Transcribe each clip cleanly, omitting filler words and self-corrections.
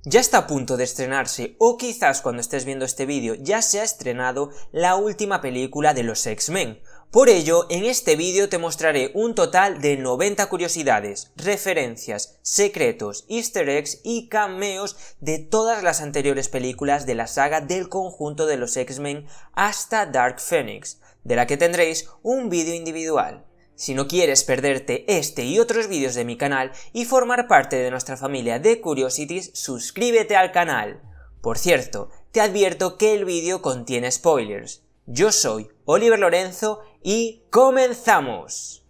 Ya está a punto de estrenarse, o quizás cuando estés viendo este vídeo ya se ha estrenado la última película de los X-Men. Por ello, en este vídeo te mostraré un total de 90 curiosidades, referencias, secretos, easter eggs y cameos de todas las anteriores películas de la saga del conjunto de los X-Men hasta Dark Phoenix, de la que tendréis un vídeo individual. Si no quieres perderte este y otros vídeos de mi canal y formar parte de nuestra familia de Curiosities, suscríbete al canal. Por cierto, te advierto que el vídeo contiene spoilers. Yo soy Oliver Lorenzo y ¡comenzamos!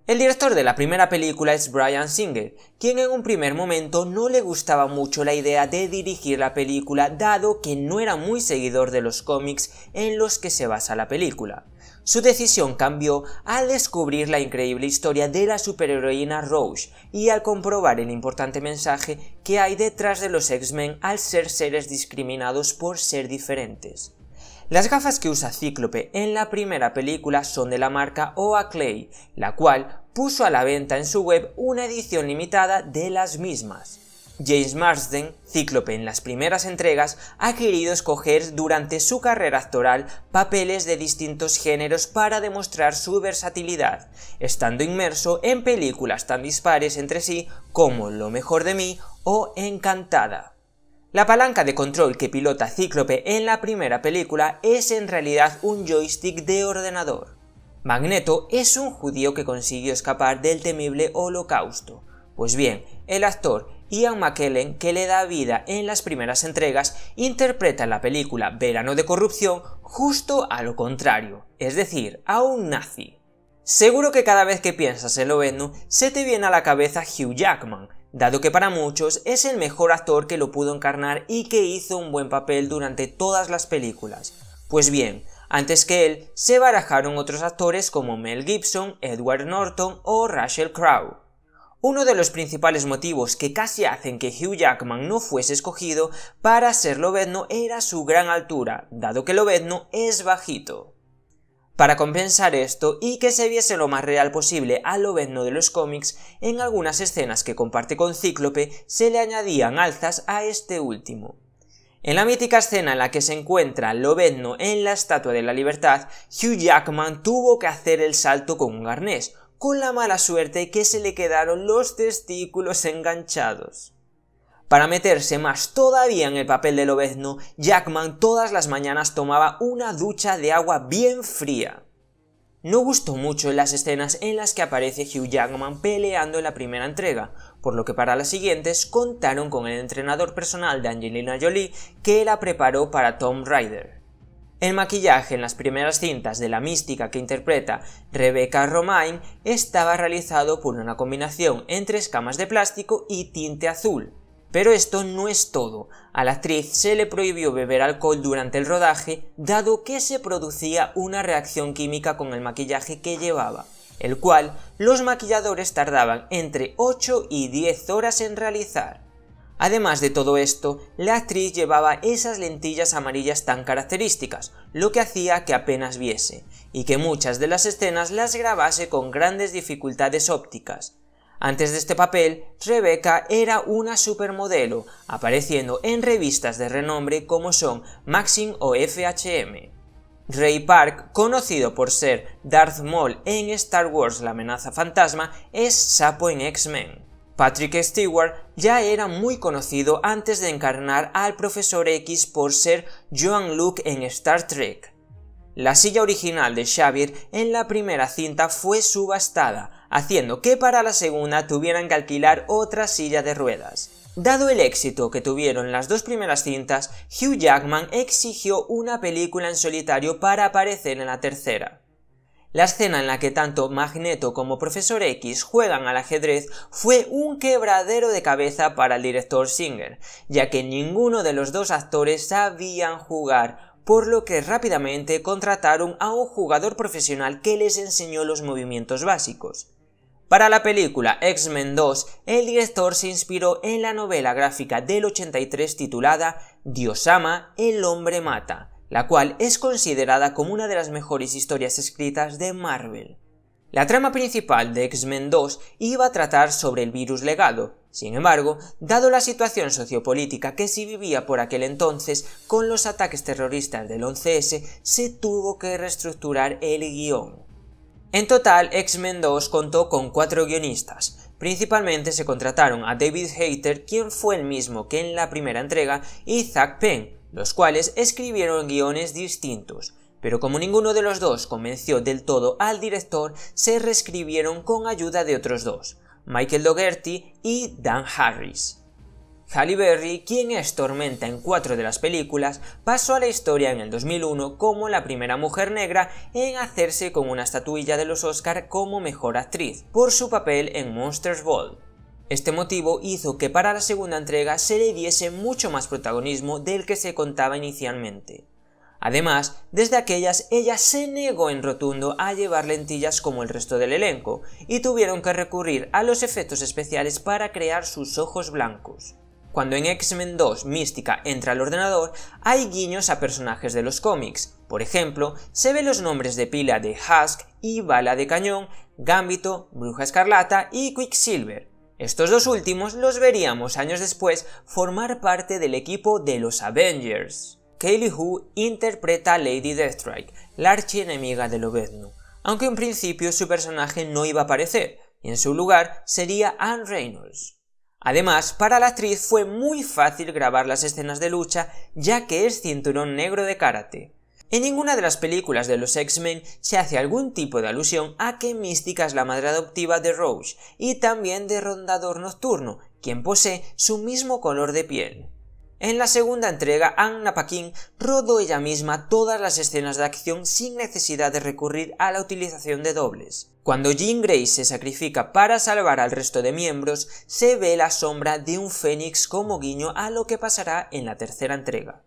El director de la primera película es Bryan Singer, quien en un primer momento no le gustaba mucho la idea de dirigir la película dado que no era muy seguidor de los cómics en los que se basa la película. Su decisión cambió al descubrir la increíble historia de la superheroína Rogue y al comprobar el importante mensaje que hay detrás de los X-Men al ser seres discriminados por ser diferentes. Las gafas que usa Cíclope en la primera película son de la marca Oakley, la cual puso a la venta en su web una edición limitada de las mismas. James Marsden, Cíclope en las primeras entregas, ha querido escoger durante su carrera actoral papeles de distintos géneros para demostrar su versatilidad, estando inmerso en películas tan dispares entre sí como Lo mejor de mí o Encantada. La palanca de control que pilota Cíclope en la primera película es en realidad un joystick de ordenador. Magneto es un judío que consiguió escapar del temible Holocausto. Pues bien, el actor Ian McKellen, que le da vida en las primeras entregas, interpreta en la película Verano de Corrupción justo a lo contrario, es decir, a un nazi. Seguro que cada vez que piensas en Lobezno se te viene a la cabeza Hugh Jackman, dado que para muchos es el mejor actor que lo pudo encarnar y que hizo un buen papel durante todas las películas. Pues bien, antes que él se barajaron otros actores como Mel Gibson, Edward Norton o Russell Crowe. Uno de los principales motivos que casi hacen que Hugh Jackman no fuese escogido para ser Lobezno era su gran altura, dado que Lobezno es bajito. Para compensar esto y que se viese lo más real posible al Lobezno de los cómics, en algunas escenas que comparte con Cíclope se le añadían alzas a este último. En la mítica escena en la que se encuentra Lobezno en la Estatua de la Libertad, Hugh Jackman tuvo que hacer el salto con un arnés, con la mala suerte que se le quedaron los testículos enganchados. Para meterse más todavía en el papel de Lobezno, Jackman todas las mañanas tomaba una ducha de agua bien fría. No gustó mucho en las escenas en las que aparece Hugh Jackman peleando en la primera entrega, por lo que para las siguientes contaron con el entrenador personal de Angelina Jolie que la preparó para Tomb Raider. El maquillaje en las primeras cintas de la mística que interpreta Rebecca Romijn estaba realizado por una combinación entre escamas de plástico y tinte azul. Pero esto no es todo, a la actriz se le prohibió beber alcohol durante el rodaje dado que se producía una reacción química con el maquillaje que llevaba, el cual los maquilladores tardaban entre 8 y 10 horas en realizar. Además de todo esto, la actriz llevaba esas lentillas amarillas tan características, lo que hacía que apenas viese, y que muchas de las escenas las grabase con grandes dificultades ópticas. Antes de este papel, Rebecca era una supermodelo, apareciendo en revistas de renombre como son Maxim o FHM. Ray Park, conocido por ser Darth Maul en Star Wars La amenaza fantasma, es Sapo en X-Men. Patrick Stewart ya era muy conocido antes de encarnar al Profesor X por ser Jean-Luc en Star Trek. La silla original de Xavier en la primera cinta fue subastada, haciendo que para la segunda tuvieran que alquilar otra silla de ruedas. Dado el éxito que tuvieron las dos primeras cintas, Hugh Jackman exigió una película en solitario para aparecer en la tercera. La escena en la que tanto Magneto como Profesor X juegan al ajedrez fue un quebradero de cabeza para el director Singer, ya que ninguno de los dos actores sabían jugar, por lo que rápidamente contrataron a un jugador profesional que les enseñó los movimientos básicos. Para la película X-Men 2, el director se inspiró en la novela gráfica del 83 titulada Dios ama, el hombre mata, la cual es considerada como una de las mejores historias escritas de Marvel. La trama principal de X-Men 2 iba a tratar sobre el virus legado. Sin embargo, dado la situación sociopolítica que se vivía por aquel entonces con los ataques terroristas del 11S, se tuvo que reestructurar el guión. En total, X-Men 2 contó con 4 guionistas. Principalmente se contrataron a David Hayter, quien fue el mismo que en la primera entrega, y Zak Penn, los cuales escribieron guiones distintos. Pero como ninguno de los dos convenció del todo al director, se reescribieron con ayuda de otros dos, Michael Dougherty y Dan Harris. Halle Berry, quien es Tormenta en 4 de las películas, pasó a la historia en el 2001 como la primera mujer negra en hacerse con una estatuilla de los Oscar como mejor actriz, por su papel en Monsters Ball. Este motivo hizo que para la segunda entrega se le diese mucho más protagonismo del que se contaba inicialmente. Además, desde aquellas ella se negó en rotundo a llevar lentillas como el resto del elenco, y tuvieron que recurrir a los efectos especiales para crear sus ojos blancos. Cuando en X-Men 2 Mística entra al ordenador, hay guiños a personajes de los cómics. Por ejemplo, se ven los nombres de pila de Husk y Bala de Cañón, Gambito, Bruja Escarlata y Quicksilver. Estos dos últimos los veríamos años después formar parte del equipo de los Avengers. Kaylee Hu interpreta a Lady Deathstrike, la archienemiga de Lobezno, aunque en principio su personaje no iba a aparecer, y en su lugar sería Anne Reynolds. Además, para la actriz fue muy fácil grabar las escenas de lucha, ya que es cinturón negro de karate. En ninguna de las películas de los X-Men se hace algún tipo de alusión a que Mística es la madre adoptiva de Rogue y también de Rondador Nocturno, quien posee su mismo color de piel. En la segunda entrega, Anna Paquin rodó ella misma todas las escenas de acción sin necesidad de recurrir a la utilización de dobles. Cuando Jean Grey se sacrifica para salvar al resto de miembros, se ve la sombra de un fénix como guiño a lo que pasará en la tercera entrega.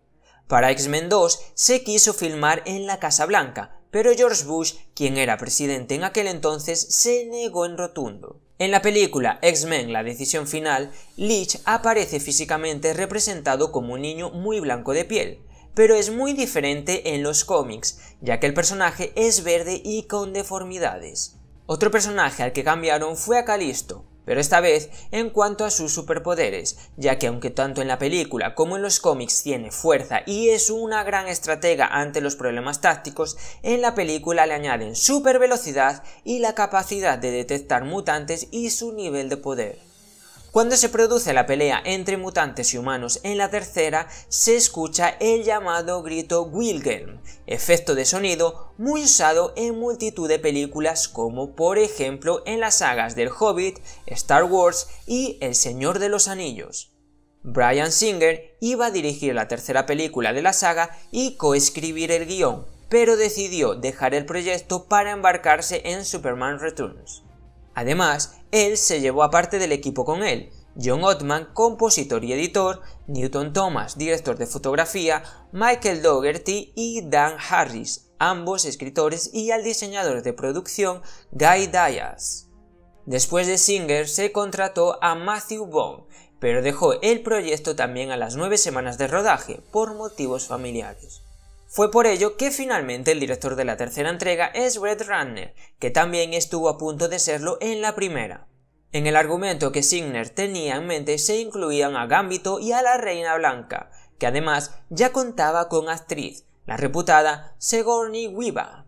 Para X-Men 2 se quiso filmar en la Casa Blanca, pero George Bush, quien era presidente en aquel entonces, se negó en rotundo. En la película X-Men La Decisión Final, Leech aparece físicamente representado como un niño muy blanco de piel, pero es muy diferente en los cómics, ya que el personaje es verde y con deformidades. Otro personaje al que cambiaron fue a Callisto, pero esta vez en cuanto a sus superpoderes, ya que aunque tanto en la película como en los cómics tiene fuerza y es una gran estratega ante los problemas tácticos, en la película le añaden super velocidad y la capacidad de detectar mutantes y su nivel de poder. Cuando se produce la pelea entre mutantes y humanos en la tercera, se escucha el llamado grito Wilhelm, efecto de sonido muy usado en multitud de películas como por ejemplo en las sagas del Hobbit, Star Wars y El Señor de los Anillos. Bryan Singer iba a dirigir la tercera película de la saga y coescribir el guión, pero decidió dejar el proyecto para embarcarse en Superman Returns. Además, él se llevó a parte del equipo con él, John Ottman, compositor y editor, Newton Thomas, director de fotografía, Michael Dougherty y Dan Harris, ambos escritores, y al diseñador de producción Guy Diaz. Después de Singer se contrató a Matthew Vaughn, pero dejó el proyecto también a las 9 semanas de rodaje, por motivos familiares. Fue por ello que finalmente el director de la tercera entrega es Brett Ratner, que también estuvo a punto de serlo en la primera. En el argumento que Singer tenía en mente se incluían a Gambito y a la Reina Blanca, que además ya contaba con actriz, la reputada Sigourney Weaver.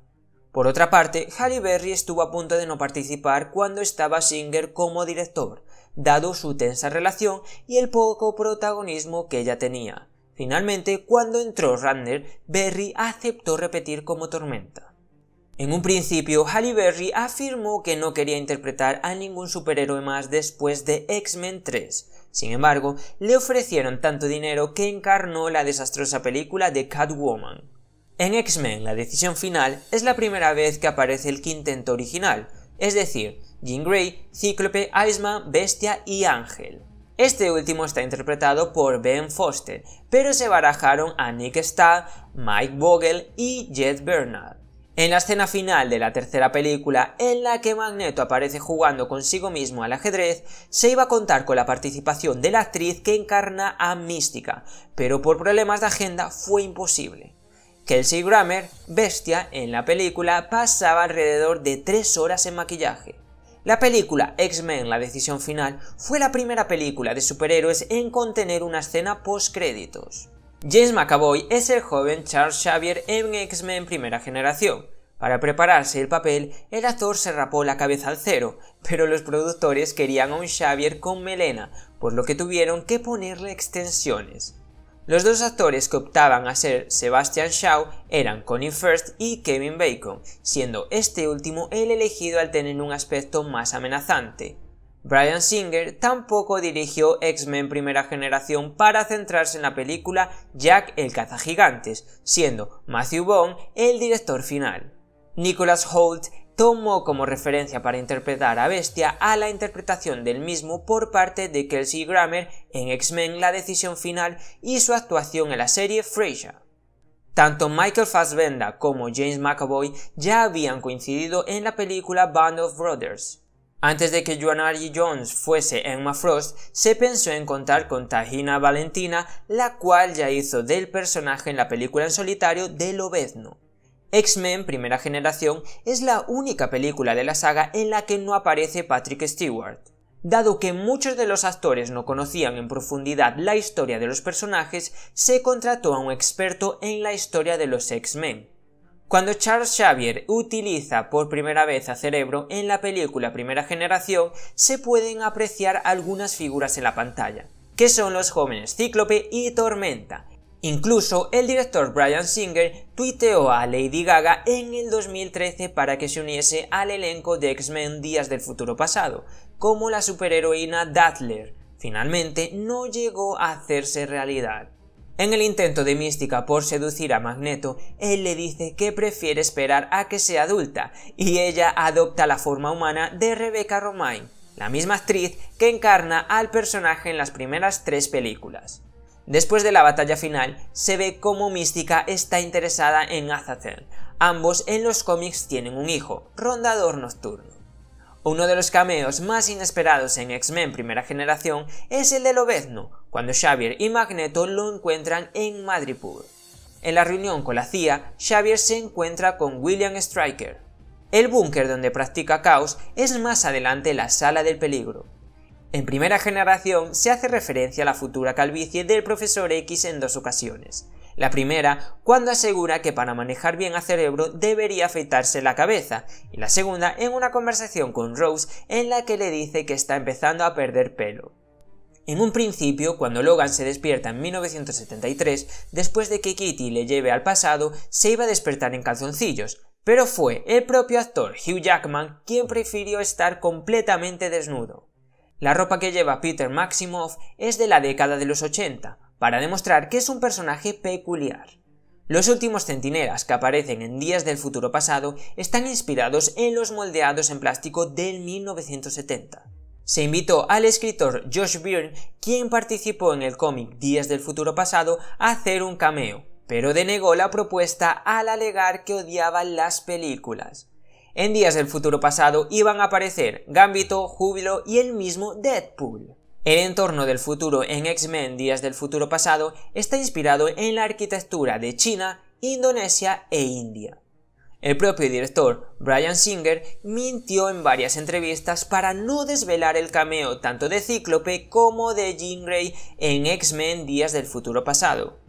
Por otra parte, Halle Berry estuvo a punto de no participar cuando estaba Singer como director, dado su tensa relación y el poco protagonismo que ella tenía. Finalmente, cuando entró Ratner, Berry aceptó repetir como Tormenta. En un principio, Halle Berry afirmó que no quería interpretar a ningún superhéroe más después de X-Men 3. Sin embargo, le ofrecieron tanto dinero que encarnó la desastrosa película de Catwoman. En X-Men La Decisión Final es la primera vez que aparece el quinteto original, es decir, Jean Grey, Cíclope, Iceman, Bestia y Ángel. Este último está interpretado por Ben Foster, pero se barajaron a Nick Stahl, Mike Vogel y Jet Bernard. En la escena final de la tercera película, en la que Magneto aparece jugando consigo mismo al ajedrez, se iba a contar con la participación de la actriz que encarna a Mística, pero por problemas de agenda fue imposible. Kelsey Grammer, Bestia, en la película pasaba alrededor de 3 horas en maquillaje. La película X-Men: La decisión final fue la primera película de superhéroes en contener una escena post-créditos. James McAvoy es el joven Charles Xavier en X-Men Primera Generación. Para prepararse el papel, el actor se rapó la cabeza al cero, pero los productores querían a un Xavier con melena, por lo que tuvieron que ponerle extensiones. Los dos actores que optaban a ser Sebastian Shaw eran Colin Firth y Kevin Bacon, siendo este último el elegido al tener un aspecto más amenazante. Bryan Singer tampoco dirigió X-Men Primera Generación para centrarse en la película Jack el Cazagigantes, siendo Matthew Vaughn el director final. Nicholas Hoult tomó como referencia para interpretar a Bestia a la interpretación del mismo por parte de Kelsey Grammer en X-Men: La decisión final y su actuación en la serie Frasier. Tanto Michael Fassbender como James McAvoy ya habían coincidido en la película Band of Brothers. Antes de que Joanna Jones fuese Emma Frost, se pensó en contar con Tahina Valentina, la cual ya hizo del personaje en la película en solitario de Lobezno. X-Men Primera Generación es la única película de la saga en la que no aparece Patrick Stewart. Dado que muchos de los actores no conocían en profundidad la historia de los personajes, se contrató a un experto en la historia de los X-Men. Cuando Charles Xavier utiliza por primera vez a Cerebro en la película Primera Generación, se pueden apreciar algunas figuras en la pantalla, que son los jóvenes Cíclope y Tormenta. Incluso el director Bryan Singer tuiteó a Lady Gaga en el 2013 para que se uniese al elenco de X-Men Días del Futuro Pasado, como la superheroína Dazzler. Finalmente no llegó a hacerse realidad. En el intento de Mística por seducir a Magneto, él le dice que prefiere esperar a que sea adulta, y ella adopta la forma humana de Rebecca Romijn, la misma actriz que encarna al personaje en las primeras 3 películas. Después de la batalla final, se ve cómo Mística está interesada en Azazel. Ambos en los cómics tienen un hijo, Rondador Nocturno. Uno de los cameos más inesperados en X-Men Primera Generación es el de Lobezno, cuando Xavier y Magneto lo encuentran en Madripoor. En la reunión con la CIA, Xavier se encuentra con William Stryker. El búnker donde practica Caos es más adelante la Sala del Peligro. En Primera Generación se hace referencia a la futura calvicie del Profesor X en 2 ocasiones. La primera, cuando asegura que para manejar bien a Cerebro debería afeitarse la cabeza, y la segunda en una conversación con Rose en la que le dice que está empezando a perder pelo. En un principio, cuando Logan se despierta en 1973, después de que Kitty le lleve al pasado, se iba a despertar en calzoncillos, pero fue el propio actor Hugh Jackman quien prefirió estar completamente desnudo. La ropa que lleva Peter Maximoff es de la década de los 80, para demostrar que es un personaje peculiar. Los últimos centinelas que aparecen en Días del Futuro Pasado están inspirados en los moldeados en plástico del 1970. Se invitó al escritor Josh Byrne, quien participó en el cómic Días del Futuro Pasado, a hacer un cameo, pero denegó la propuesta al alegar que odiaba las películas. En Días del Futuro Pasado iban a aparecer Gambito, Júbilo y el mismo Deadpool. El entorno del futuro en X-Men Días del Futuro Pasado está inspirado en la arquitectura de China, Indonesia e India. El propio director, Bryan Singer, mintió en varias entrevistas para no desvelar el cameo tanto de Cíclope como de Jean Grey en X-Men Días del Futuro Pasado.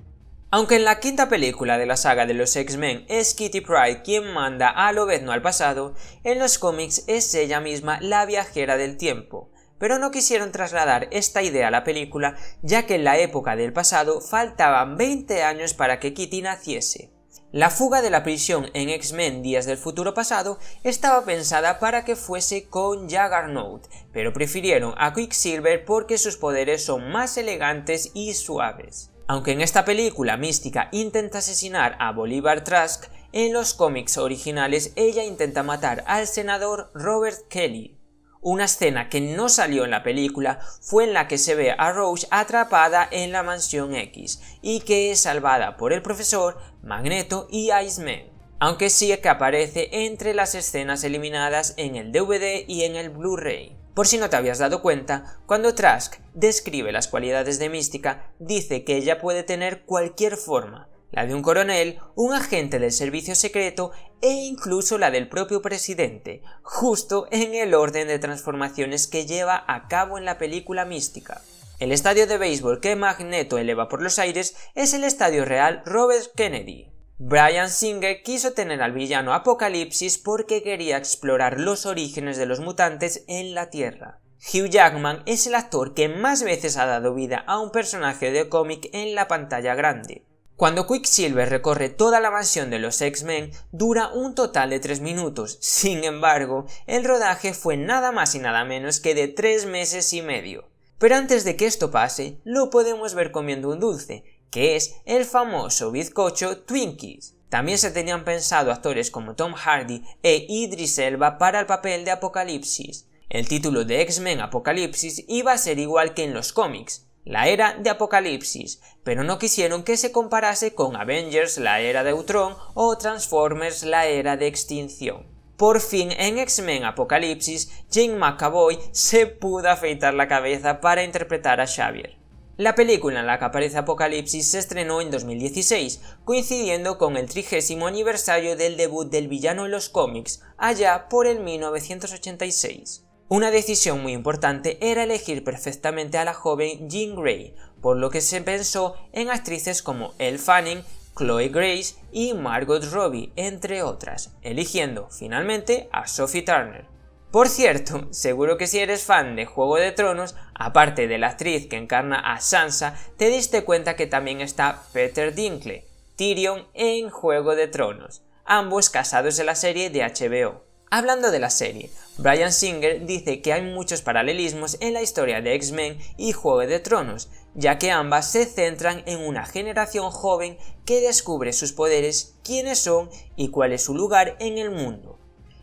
Aunque en la quinta película de la saga de los X-Men es Kitty Pryde quien manda a Lobezno al pasado, en los cómics es ella misma la viajera del tiempo. Pero no quisieron trasladar esta idea a la película, ya que en la época del pasado faltaban 20 años para que Kitty naciese. La fuga de la prisión en X-Men Días del Futuro Pasado estaba pensada para que fuese con Juggernaut, pero prefirieron a Quicksilver porque sus poderes son más elegantes y suaves. Aunque en esta película Mística intenta asesinar a Bolivar Trask, en los cómics originales ella intenta matar al senador Robert Kelly. Una escena que no salió en la película fue en la que se ve a Rose atrapada en la Mansión X y que es salvada por el profesor, Magneto y Iceman, aunque sí que aparece entre las escenas eliminadas en el DVD y en el Blu-ray. Por si no te habías dado cuenta, cuando Trask describe las cualidades de Mística, dice que ella puede tener cualquier forma. la de un coronel, un agente del servicio secreto e incluso la del propio presidente, justo en el orden de transformaciones que lleva a cabo en la película mística. El estadio de béisbol que Magneto eleva por los aires es el estadio real Robert Kennedy. Bryan Singer quiso tener al villano Apocalipsis porque quería explorar los orígenes de los mutantes en la Tierra. Hugh Jackman es el actor que más veces ha dado vida a un personaje de cómic en la pantalla grande. Cuando Quicksilver recorre toda la mansión de los X-Men, dura un total de 3 minutos, sin embargo, el rodaje fue nada más y nada menos que de 3 meses y medio. Pero antes de que esto pase, lo podemos ver comiendo un dulce, que es el famoso bizcocho Twinkies. También se tenían pensado actores como Tom Hardy e Idris Elba para el papel de Apocalipsis. El título de X-Men Apocalipsis iba a ser igual que en los cómics, la era de Apocalipsis, pero no quisieron que se comparase con Avengers, la era de Ultron, o Transformers, la era de extinción. Por fin, en X-Men Apocalipsis, Jane McAvoy se pudo afeitar la cabeza para interpretar a Xavier. La película en la que aparece Apocalipsis se estrenó en 2016, coincidiendo con el 30º aniversario del debut del villano en los cómics, allá por el 1986. Una decisión muy importante era elegir perfectamente a la joven Jean Grey, por lo que se pensó en actrices como Elle Fanning, Chloe Grace y Margot Robbie, entre otras, eligiendo finalmente a Sophie Turner. Por cierto, seguro que si eres fan de Juego de Tronos, aparte de la actriz que encarna a Sansa, te diste cuenta que también está Peter Dinklage, Tyrion en Juego de Tronos, ambos casados en la serie de HBO. Hablando de la serie, Bryan Singer dice que hay muchos paralelismos en la historia de X-Men y Juego de Tronos, ya que ambas se centran en una generación joven que descubre sus poderes, quiénes son y cuál es su lugar en el mundo.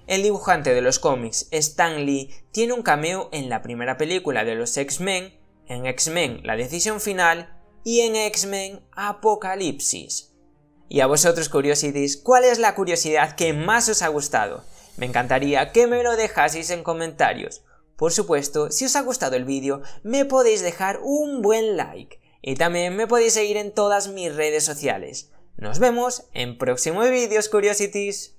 El dibujante de los cómics, Stan Lee, tiene un cameo en la primera película de los X-Men, en X-Men La Decisión Final y en X-Men Apocalipsis. Y a vosotros, Curiosities, ¿cuál es la curiosidad que más os ha gustado? Me encantaría que me lo dejaseis en comentarios. Por supuesto, si os ha gustado el vídeo, me podéis dejar un buen like. Y también me podéis seguir en todas mis redes sociales. Nos vemos en próximos vídeos, Curiosities.